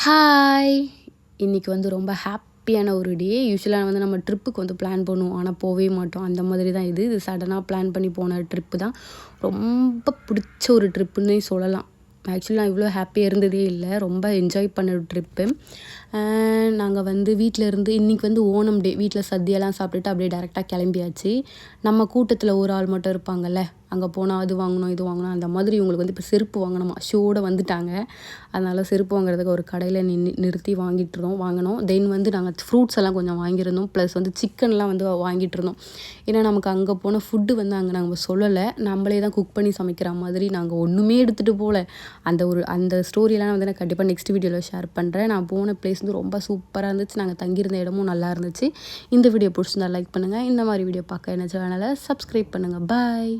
Hi, இன்றைக்கி வந்து ரொம்ப ஹாப்பியான ஒரு டே. யூஸ்வலாக வந்து நம்ம ட்ரிப்புக்கு வந்து பிளான் பண்ணுவோம், ஆனால் போகவே மாட்டோம். அந்த மாதிரி தான் இது சடனாக பிளான் பண்ணி போன ட்ரிப்பு தான். ரொம்ப பிடிச்ச ஒரு ட்ரிப்புன்னே சொல்லலாம். ஆக்சுவலி நான் இவ்வளோ ஹாப்பியாக இருந்ததே இல்லை. ரொம்ப என்ஜாய் பண்ண ஒரு ட்ரிப்பு. நாங்கள் வந்து வீட்டில் இருந்து இன்றைக்கி வந்து ஓணம் டே, வீட்டில் சத்தியெல்லாம் சாப்பிட்டுட்டு அப்படியே டேரெக்டாக கிளம்பியாச்சு. நம்ம கூட்டத்தில் ஒரு ஆள் மட்டும் இருப்பாங்கள்ல, அங்கே போனால் அது வாங்கணும் இது வாங்கணும் அந்த மாதிரி. இவங்களுக்கு வந்து இப்போ செருப்பு வாங்கணுமா, ஷூவோடு வந்துட்டாங்க. அதனால் செருப்பு வாங்குறதுக்கு ஒரு கடையில் நிறுத்தி வாங்கினோம். தென் வந்து நாங்கள் ஃப்ரூட்ஸ் எல்லாம் கொஞ்சம் வாங்கியிருந்தோம். ப்ளஸ் வந்து சிக்கன்லாம் வந்து வாங்கிட்டு இருந்தோம். ஏன்னா நமக்கு அங்கே போன ஃபுட்டு வந்து அங்கே நாங்கள் சொல்லலை, நம்மளே தான் குக் பண்ணி சமைக்கிற மாதிரி. நாங்கள் ஒன்றுமே எடுத்துகிட்டு போகல. அந்த ஸ்டோரியெல்லாம் வந்து நான் கண்டிப்பாக நெக்ஸ்ட் வீடியோவில் ஷேர் பண்ணுறேன். நான் போன பிளேஸ் வந்து ரொம்ப சூப்பராக இருந்துச்சு. நாங்கள் தங்கியிருந்த இடமும் நல்லா இருந்துச்சு. இந்த வீடியோ பிடிச்சிருந்தா லைக் பண்ணுங்கள். இந்த மாதிரி வீடியோ பார்க்க என்ன சேனலை சப்ஸ்கிரைப் பண்ணுங்கள். பாய்.